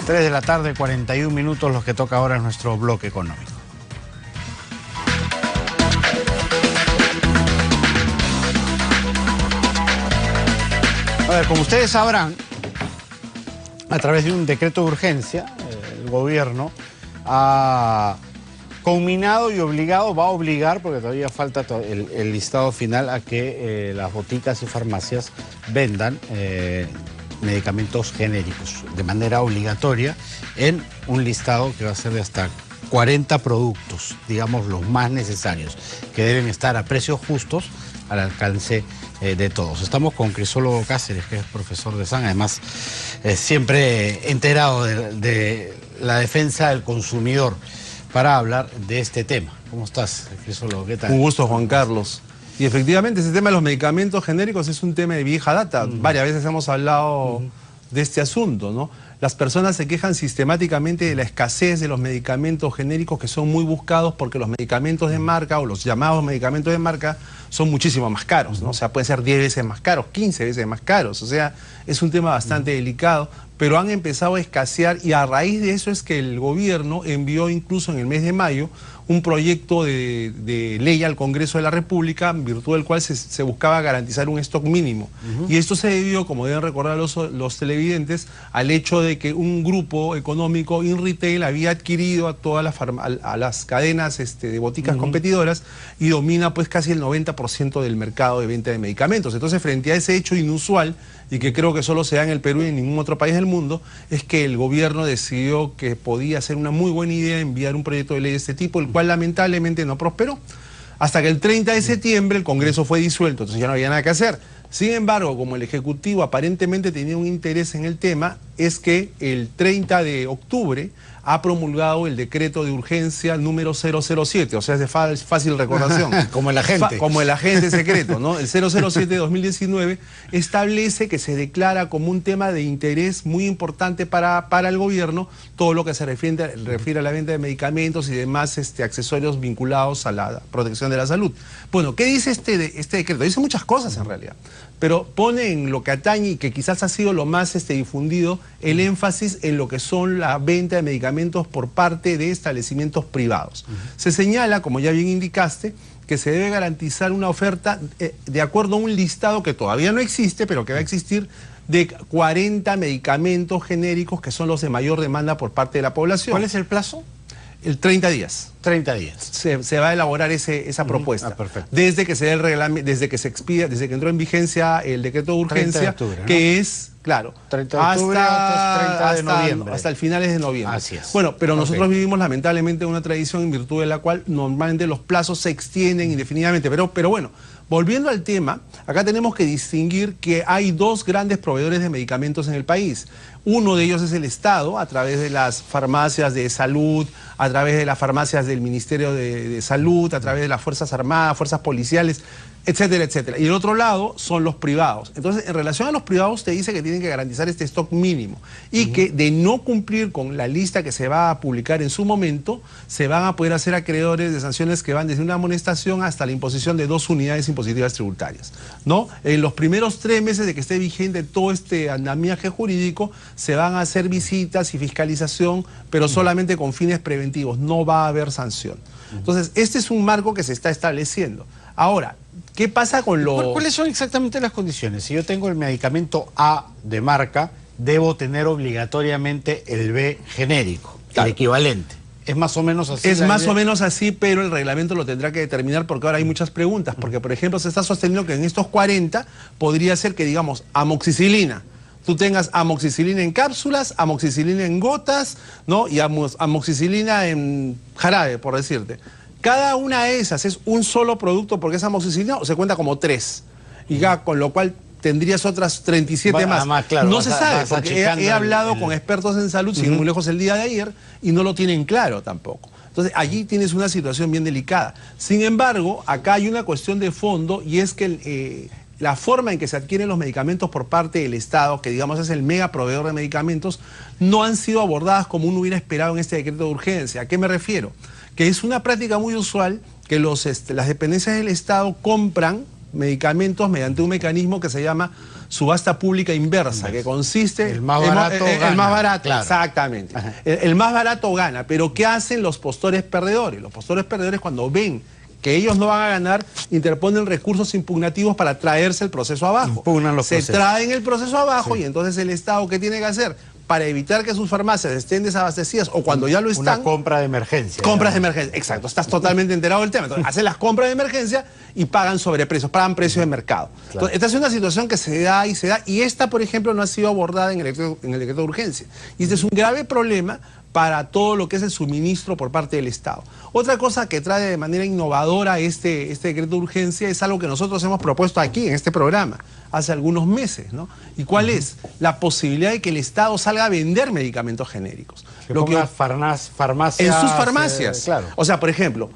3 de la tarde, 41 minutos, los que toca ahora en nuestro bloque económico. A ver, como ustedes sabrán, a través de un decreto de urgencia, el gobierno ha conminado y obligado, va a obligar, porque todavía falta el listado final, a que las boticas y farmacias vendan medicamentos genéricos de manera obligatoria en un listado que va a ser de hasta 40 productos, digamos los más necesarios, que deben estar a precios justos al alcance de todos. Estamos con Crisólogo Cáceres, que es profesor de SAN, además siempre enterado de la defensa del consumidor, para hablar de este tema. ¿Cómo estás, Crisólogo? ¿Qué tal? Un gusto, Juan Carlos. Y efectivamente, ese tema de los medicamentos genéricos es un tema de vieja data. Varias veces hemos hablado de este asunto, ¿no? Las personas se quejan sistemáticamente de la escasez de los medicamentos genéricos, que son muy buscados porque los medicamentos de marca, o los llamados medicamentos de marca, son muchísimo más caros, ¿no? O sea, pueden ser 10 veces más caros, 15 veces más caros. O sea, es un tema bastante delicado, pero han empezado a escasear, y a raíz de eso es que el gobierno envió incluso en el mes de mayo un proyecto de ley al Congreso de la República, en virtud del cual se buscaba garantizar un stock mínimo. Y esto se debió, como deben recordar los televidentes, al hecho de que un grupo económico, InRetail, había adquirido a todas las cadenas de boticas competidoras, y domina pues casi el 90% del mercado de venta de medicamentos. Entonces, frente a ese hecho inusual, y que creo que solo se da en el Perú y en ningún otro país del mundo, es que el gobierno decidió que podía ser una muy buena idea enviar un proyecto de ley de este tipo, el cual lamentablemente no prosperó. Hasta que el 30 de septiembre el Congreso fue disuelto, entonces ya no había nada que hacer. Sin embargo, como el Ejecutivo aparentemente tenía un interés en el tema, es que el 30 de octubre ha promulgado el decreto de urgencia número 007, o sea, es de fácil recordación. Como el agente. Como el agente secreto, ¿no? El 007 de 2019 establece que se declara como un tema de interés muy importante para el gobierno todo lo que se refiere a la venta de medicamentos y demás accesorios vinculados a la protección de la salud. Bueno, ¿qué dice este decreto? Dice muchas cosas en realidad, pero pone en lo que atañe, y que quizás ha sido lo más difundido, el énfasis en lo que son la venta de medicamentos por parte de establecimientos privados. Se señala, como ya bien indicaste, que se debe garantizar una oferta de acuerdo a un listado que todavía no existe, pero que va a existir, de 40 medicamentos genéricos que son los de mayor demanda por parte de la población. ¿Cuál es el plazo? El 30 días. 30 días. Se va a elaborar esa propuesta. Perfecto. Desde que se dé el reglamento, desde que entró en vigencia el decreto de urgencia, de octubre, ¿no? Que es, claro, 30 de octubre hasta 30 de noviembre. Hasta el finales de noviembre. Así es. Bueno, pero nosotros vivimos lamentablemente una tradición en virtud de la cual normalmente los plazos se extienden indefinidamente. Pero bueno, volviendo al tema, acá tenemos que distinguir que hay dos grandes proveedores de medicamentos en el país. Uno de ellos es el Estado, a través de las farmacias de salud, a través de las farmacias del Ministerio de Salud, a través de las Fuerzas Armadas, fuerzas policiales, etcétera, etcétera. Y el otro lado son los privados. Entonces, en relación a los privados, te dice que tienen que garantizar este stock mínimo, y que de no cumplir con la lista que se va a publicar en su momento, se van a poder hacer acreedores de sanciones que van desde una amonestación hasta la imposición de 2 unidades impositivas tributarias, ¿no? En los primeros 3 meses de que esté vigente todo este andamiaje jurídico, se van a hacer visitas y fiscalización, pero solamente con fines preventivos, no va a haber sanción. Entonces, este es un marco que se está estableciendo. Ahora, ¿qué pasa con lo...? ¿Cuáles son exactamente las condiciones? Si yo tengo el medicamento A de marca, debo tener obligatoriamente el B genérico, claro, el equivalente. ¿Es más o menos así? Es más o menos así, pero el reglamento lo tendrá que determinar, porque ahora hay muchas preguntas. Porque, por ejemplo, se está sosteniendo que en estos 40 podría ser que, digamos, amoxicilina, tú tengas amoxicilina en cápsulas, amoxicilina en gotas, ¿no? Y amoxicilina en jarabe, por decirte. Cada una de esas es un solo producto porque es amoxicilina, o se cuenta como 3. Y ya, con lo cual tendrías otras 37 más. Claro, no se sabe, porque he hablado con expertos en salud, sin ir muy lejos el día de ayer, y no lo tienen claro tampoco. Entonces, allí tienes una situación bien delicada. Sin embargo, acá hay una cuestión de fondo, y es que la forma en que se adquieren los medicamentos por parte del Estado, que digamos es el mega proveedor de medicamentos, no han sido abordadas como uno hubiera esperado en este decreto de urgencia. ¿A qué me refiero? Que es una práctica muy usual que las dependencias del Estado compran medicamentos mediante un mecanismo que se llama subasta pública inversa, que consiste... El más barato gana. El más barato, claro. Exactamente. El más barato gana, pero ¿qué hacen los postores perdedores? Los postores perdedores, cuando ven que ellos no van a ganar, interponen recursos impugnativos para traerse el proceso abajo. Impugnan los procesos. Se traen el proceso abajo, y entonces el Estado, ¿qué tiene que hacer? Para evitar que sus farmacias estén desabastecidas o cuando ya lo están... Una compra de emergencia. Compras de emergencia, exacto. Estás totalmente enterado del tema. Entonces, hacen las compras de emergencia y pagan sobreprecios, pagan precios de mercado. Claro. Entonces, esta es una situación que se da, y esta, por ejemplo, no ha sido abordada en el decreto de urgencia. Y este es un grave problema para todo lo que es el suministro por parte del Estado. Otra cosa que trae de manera innovadora este decreto de urgencia es algo que nosotros hemos propuesto aquí en este programa hace algunos meses, ¿no? ¿Y cuál es? La posibilidad de que el Estado salga a vender medicamentos genéricos. Farmacias... En sus farmacias. Claro. O sea, por ejemplo,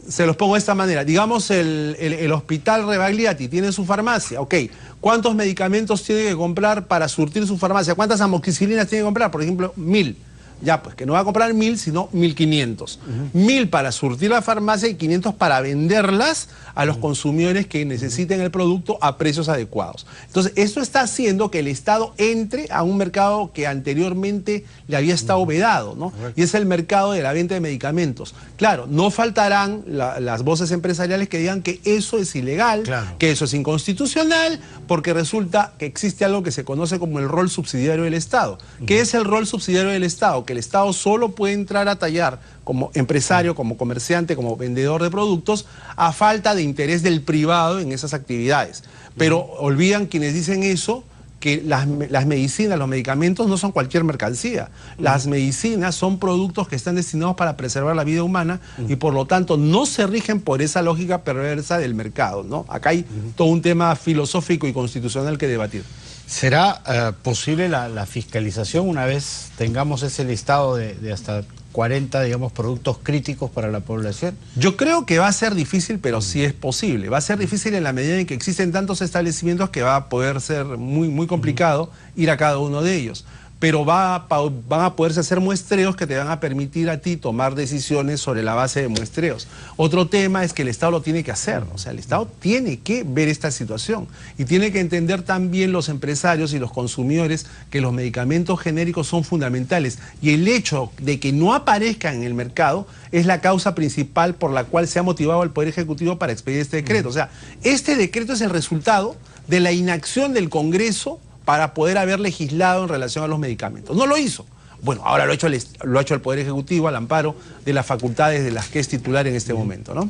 se los pongo de esta manera. Digamos, el Hospital Rebagliati tiene su farmacia. Ok, ¿cuántos medicamentos tiene que comprar para surtir su farmacia? ¿Cuántas amoxicilinas tiene que comprar? Por ejemplo, 1000. Ya, pues que no va a comprar 1000, sino 1500. 1000 para surtir la farmacia y 500 para venderlas a los consumidores que necesiten el producto a precios adecuados. Entonces, esto está haciendo que el Estado entre a un mercado que anteriormente le había estado vedado, ¿no? Y es el mercado de la venta de medicamentos. Claro, no faltarán las voces empresariales que digan que eso es ilegal, claro, que eso es inconstitucional, porque resulta que existe algo que se conoce como el rol subsidiario del Estado. ¿Qué es el rol subsidiario del Estado? Que el Estado solo puede entrar a tallar como empresario, como comerciante, como vendedor de productos, a falta de interés del privado en esas actividades. Pero olvidan quienes dicen eso, que las medicinas, los medicamentos no son cualquier mercancía. Las medicinas son productos que están destinados para preservar la vida humana y por lo tanto no se rigen por esa lógica perversa del mercado, ¿no? Acá hay todo un tema filosófico y constitucional que debatir. ¿Será posible la fiscalización una vez tengamos ese listado de hasta 40, digamos, productos críticos para la población? Yo creo que va a ser difícil, pero sí es posible. Va a ser difícil en la medida en que existen tantos establecimientos que va a poder ser muy complicado ir a cada uno de ellos. Pero van a poderse hacer muestreos que te van a permitir a ti tomar decisiones sobre la base de muestreos. Otro tema es que el Estado lo tiene que hacer, o sea, el Estado tiene que ver esta situación y tiene que entender también los empresarios y los consumidores que los medicamentos genéricos son fundamentales y el hecho de que no aparezcan en el mercado es la causa principal por la cual se ha motivado al Poder Ejecutivo para expedir este decreto. O sea, este decreto es el resultado de la inacción del Congreso para poder haber legislado en relación a los medicamentos. No lo hizo. Bueno, ahora lo ha hecho el Poder Ejecutivo al amparo de las facultades de las que es titular en este momento, ¿no?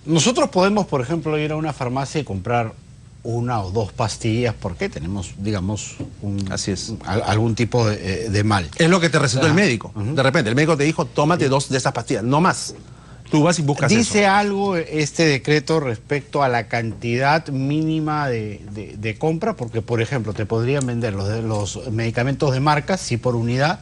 Nosotros podemos, por ejemplo, ir a una farmacia y comprar una o dos pastillas porque tenemos, digamos, algún tipo de mal. Es lo que te recetó el médico. De repente, el médico te dijo, tómate 2 de estas pastillas, no más. Tú vas y buscas eso. ¿Dice algo este decreto respecto a la cantidad mínima de compra? Porque, por ejemplo, te podrían vender los medicamentos de marca, sí por unidad,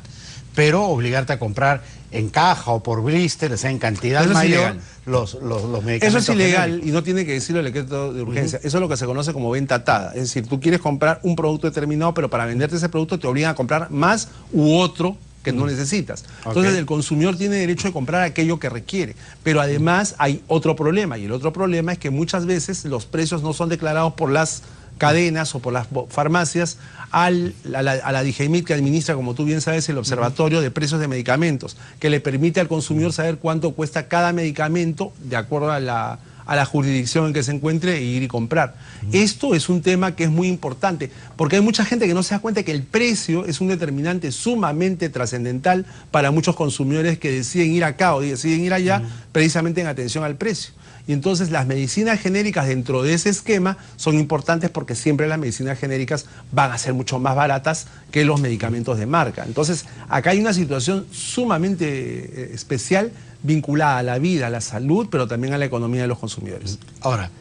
pero obligarte a comprar en caja o por blister, o sea, en cantidad mayor, los medicamentos. Eso es ilegal genéricos. y no tiene que decirlo el decreto de urgencia. Eso es lo que se conoce como venta atada. Es decir, tú quieres comprar un producto determinado, pero para venderte ese producto te obligan a comprar más u otro que no necesitas. Entonces el consumidor tiene derecho de comprar aquello que requiere. Pero además hay otro problema, y el otro problema es que muchas veces los precios no son declarados por las cadenas o por las farmacias a la DIGEMIT, que administra, como tú bien sabes, el Observatorio de Precios de Medicamentos, que le permite al consumidor saber cuánto cuesta cada medicamento de acuerdo a la jurisdicción en que se encuentre e ir y comprar. Esto es un tema que es muy importante, porque hay mucha gente que no se da cuenta que el precio es un determinante sumamente trascendental para muchos consumidores que deciden ir acá o deciden ir allá precisamente en atención al precio. Y entonces las medicinas genéricas dentro de ese esquema son importantes porque siempre las medicinas genéricas van a ser mucho más baratas que los medicamentos de marca. Entonces acá hay una situación sumamente especial vinculada a la vida, a la salud, pero también a la economía de los consumidores. Ahora,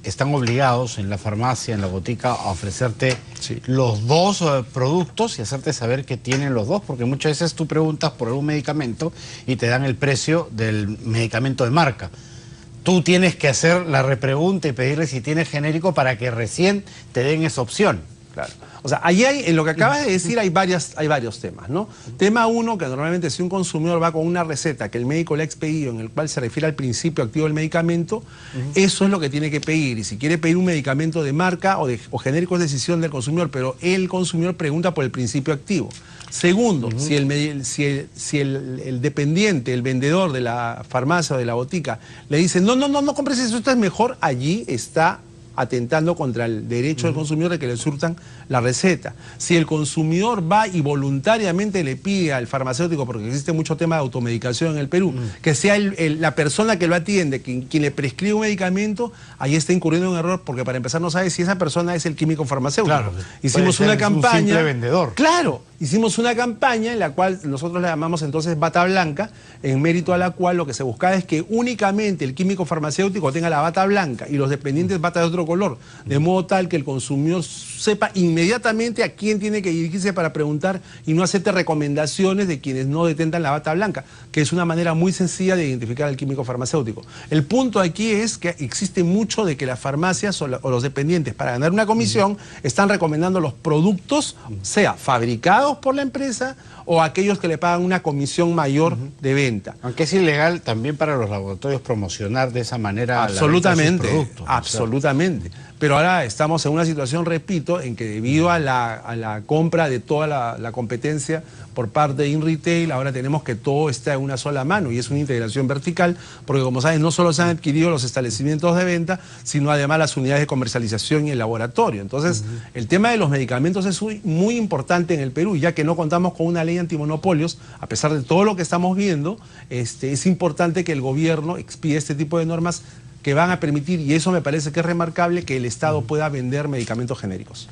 están obligados en la farmacia, en la botica, a ofrecerte los dos productos y hacerte saber que tienen los dos, porque muchas veces tú preguntas por algún medicamento y te dan el precio del medicamento de marca. Tú tienes que hacer la repregunta y pedirle si tienes genérico para que recién te den esa opción. Claro. O sea, ahí hay, en lo que acabas de decir hay varios temas, ¿no? Tema uno, que normalmente si un consumidor va con una receta que el médico le ha expedido, en el cual se refiere al principio activo del medicamento, eso es lo que tiene que pedir. Y si quiere pedir un medicamento de marca o genérico es decisión del consumidor, pero el consumidor pregunta por el principio activo. Segundo, si el dependiente, el vendedor de la farmacia o de la botica le dice, no compres eso, esto es mejor, allí está atentando contra el derecho del consumidor de que le surtan la receta. Si el consumidor va y voluntariamente le pide al farmacéutico, porque existe mucho tema de automedicación en el Perú, que sea la persona que lo atiende, quien le prescribe un medicamento, ahí está incurriendo en un error, porque para empezar no sabe si esa persona es el químico farmacéutico. Claro, hicimos una campaña. Un simple vendedor. Claro, hicimos una campaña en la cual nosotros le llamamos entonces bata blanca, en mérito a la cual lo que se buscaba es que únicamente el químico farmacéutico tenga la bata blanca y los dependientes bata de otro color, de modo tal que el consumidor sepa inmediatamente a quién tiene que dirigirse para preguntar y no acepte recomendaciones de quienes no detentan la bata blanca, que es una manera muy sencilla de identificar al químico farmacéutico. El punto aquí es que existe mucho de que las farmacias o los dependientes, para ganar una comisión, están recomendando los productos, sea fabricados por la empresa o aquellos que le pagan una comisión mayor de venta. Aunque es ilegal también para los laboratorios promocionar de esa manera absolutamente, la venta de sus productos, ¿no? absolutamente. Pero ahora estamos en una situación, repito, en que debido a la compra de toda la competencia por parte de InRetail, ahora tenemos que todo está en una sola mano y es una integración vertical, porque como saben, no solo se han adquirido los establecimientos de venta, sino además las unidades de comercialización y el laboratorio. Entonces, el tema de los medicamentos es muy importante en el Perú, ya que no contamos con una ley antimonopolios, a pesar de todo lo que estamos viendo, es importante que el gobierno expida este tipo de normas que van a permitir, y eso me parece que es remarcable, que el Estado pueda vender medicamentos genéricos.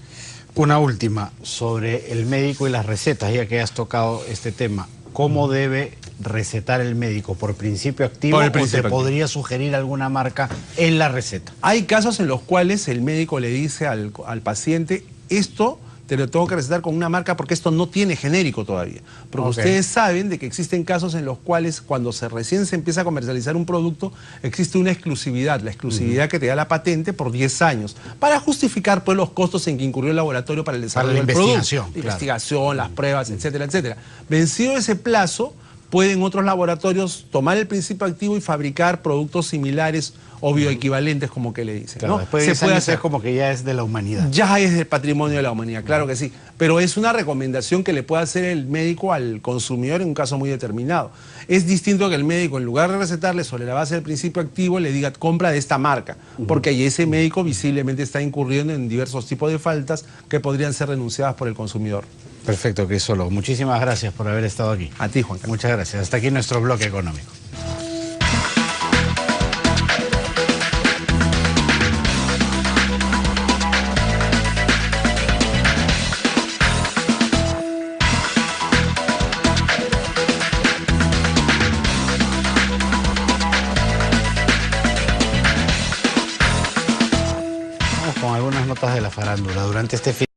Una última, sobre el médico y las recetas, ya que has tocado este tema. ¿Cómo debe recetar el médico? ¿Por principio activo o te podría sugerir alguna marca en la receta? Hay casos en los cuales el médico le dice al paciente, esto te lo tengo que recetar con una marca porque esto no tiene genérico todavía. Porque ustedes saben de que existen casos en los cuales cuando recién se empieza a comercializar un producto, existe una exclusividad, la exclusividad que te da la patente por 10 años, para justificar pues los costos en que incurrió el laboratorio para el desarrollo del producto. La investigación, las pruebas, etcétera, etcétera. Vencido ese plazo, pueden otros laboratorios tomar el principio activo y fabricar productos similares o bioequivalentes, como que le dicen. Claro, ¿no? Después de 10 años es como que ya es de la humanidad. Ya es del patrimonio de la humanidad, claro que sí. Pero es una recomendación que le puede hacer el médico al consumidor en un caso muy determinado. Es distinto que el médico, en lugar de recetarle sobre la base del principio activo, le diga compra de esta marca, porque ahí ese médico visiblemente está incurriendo en diversos tipos de faltas que podrían ser denunciadas por el consumidor. Perfecto, Crisólogo. Muchísimas gracias por haber estado aquí. A ti, Juan Carlos. Muchas gracias. Hasta aquí nuestro bloque económico. Vamos con algunas notas de la farándula. Durante este fin